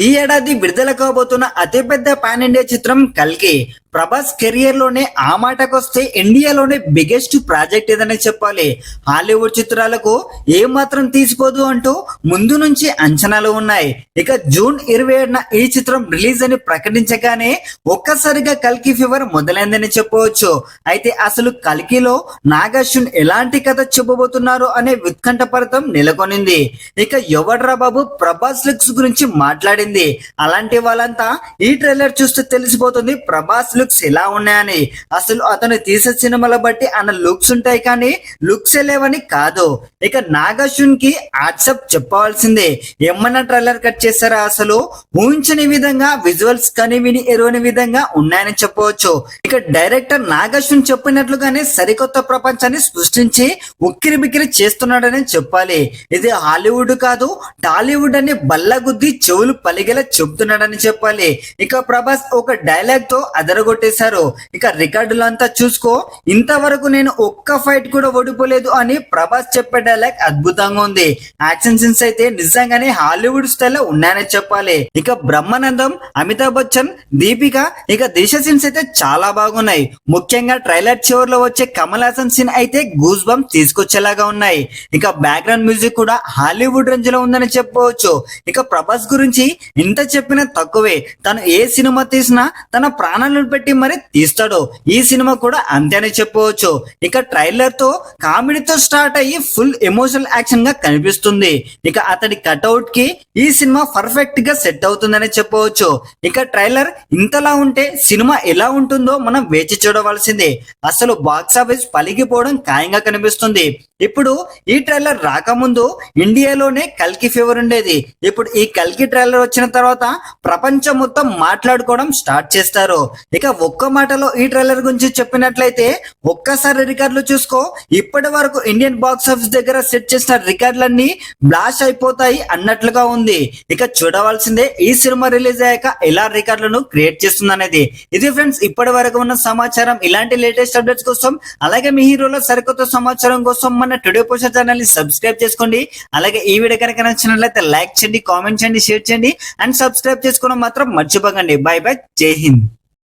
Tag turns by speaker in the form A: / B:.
A: ఈ ఏడాది విడుదల కాబోతున్న అతిపెద్ద పాన్ ఇండియా చిత్రం కల్కి. ప్రభాస్ కెరియర్ లోనే ఆ మాటకొస్తే ఇండియాలోనే బిగ్గెస్ట్ ప్రాజెక్ట్ ఏదని చెప్పాలి. హాలీవుడ్ చిత్రాలకు ఏ మాత్రం తీసిపోదు అంటూ ముందు నుంచి అంచనాలు ఉన్నాయి. ఇక జూన్ 27న ఈ చిత్రం రిలీజ్ అని ప్రకటించగానే ఒక్కసారిగా కల్కి ఫీవర్ మొదలైందని చెప్పవచ్చు. అయితే అసలు కల్కిలో నాగార్జున్ ఎలాంటి కథ చెప్పబోతున్నారు అనే ఉత్కంఠపరితం నెలకొనింది. ఇక ఎవడ్రా బాబు ప్రభాస్ లుక్స్ గురించి మాట్లాడింది. అలాంటి వాళ్ళంతా ఈ ట్రైలర్ చూస్తే తెలిసిపోతుంది ప్రభాస్ లుక్స్ ఎలా ఉన్నాయని. అసలు అతను తీసే సినిమాల బట్టి అన్న లుక్స్ ఉంటాయి కానీ లుక్స్ లేవని కాదు. ఇక నాగార్జున్ కి వాట్సాప్ చెప్పవలసిందే. ఏమన్నా ట్రైలర్ కట్ చేశారా? అసలు ఊహించని విధంగా విజువల్స్ కని విని ఎరువని విధంగా ఉన్నాయని చెప్పవచ్చు. ఇక డైరెక్టర్ నాగార్జున్ చెప్పినట్లుగానే సరికొత్త ప్రపంచాన్ని సృష్టించి ఉక్కిరి బిక్కిరి చేస్తున్నాడని చెప్పాలి. ఇది హాలీవుడ్ కాదు టాలీవుడ్ అని బల్లగుద్ది చెవులు పలిగేలా చెబుతున్నాడని చెప్పాలి. ఇక ప్రభాస్ ఒక డైలాగ్ తో అదరగొట్టేశారు. ఇక రికార్డులంతా చూసుకో, ఇంతవరకు నేను ఒక్క ఫైట్ కూడా ఓడిపోలేదు అని ప్రభాస్ చెప్పే డైలాగ్ అద్భుతంగా ఉంది. యాక్షన్ సీన్స్ అయితే నిజంగానే హాలీవుడ్ స్టైల్లో ఉన్నాయని చెప్పాలి. ఇక బ్రహ్మానందం, అమితాబ్ బచ్చన్, దీపిక ఇక దిశ సీన్స్ అయితే చాలా బాగున్నాయి. ముఖ్యంగా ట్రైలర్ చివరిలో వచ్చే కమల్ హాసన్ సీన్ అయితే గూస్ బంప్ తీసుకొచ్చేలాగా ఉన్నాయి. ఇక బ్యాక్గ్రౌండ్ మ్యూజిక్ కూడా హాలీవుడ్ రేంజ్ లో ఉందని చెప్పవచ్చు. ఇక ప్రభాస్ గురించి ఎంత చెప్పినా తక్కువే. తను ఏ సినిమా తీసినా తన ప్రాణాలను పెట్టి మరి తీస్తాడు. ఈ సినిమా కూడా అంతేనే చెప్పవచ్చు. ఇక ట్రైలర్ తో కామెడీతో స్టార్ట్ అయ్యి ఫుల్ ఎమోషనల్ యాక్షన్ గా కనిపిస్తుంది. ఇక అతడి కట్అవుట్ కి ఈ సినిమా పర్ఫెక్ట్ గా సెట్ అవుతుందని చెప్పవచ్చు. ఇక ట్రైలర్ ఇంతలా ఉంటే సినిమా ఎలా ఉంటుందో మనం వేచి చూడవలసిందే. అసలు బాక్స్ ఆఫీస్ పలిగిపోవడం ఖాయంగా కనిపిస్తుంది. ఇప్పుడు ఈ ట్రైలర్ రాకముందు ఇండియాలోనే కల్కి ఫీవర్ ఉండేది. ఇప్పుడు ఈ కల్కి ట్రైలర్ వచ్చిన తర్వాత ప్రపంచం మొత్తం మాట్లాడుకోవడం స్టార్ట్ చేస్తారు. ఇక ఒక్క మాటలో ఈ ట్రైలర్ గురించి చెప్పినట్లయితే ఒక్కసారి రికార్డులు చూసుకో, ఇప్పటి వరకు ఇండియన్ బాక్స్ ఆఫీస్ దగ్గర సెట్ చేసిన రికార్డులన్నీ బ్లాష్ అయిపోతాయి అన్నట్లుగా ఉంది. ఇక చూడవలసిందే ఈ సినిమా రిలీజ్ అయ్యాక ఎలా రికార్డులను క్రియేట్ చేస్తుంది అనేది. ఇది ఫ్రెండ్స్ ఇప్పటి వరకు ఉన్న సమాచారం. ఇలాంటి లేటెస్ట్ అప్డేట్స్ కోసం అలాగే మీ హీరోల సరికొత్త సమాచారం కోసం మన టుడే పోస్టర్ ఛానల్ ని సబ్స్క్రైబ్ చేసుకోండి. అలాగే ఈ వీడియో కనుక నచ్చినట్లయితే లైక్ చేయండి, కామెంట్ చేయండి, షేర్ చేయండి అండ్ సబ్స్క్రైబ్ చేసుకోవడం మాత్రం మర్చిపోకండి. బై బై, జై హింద్.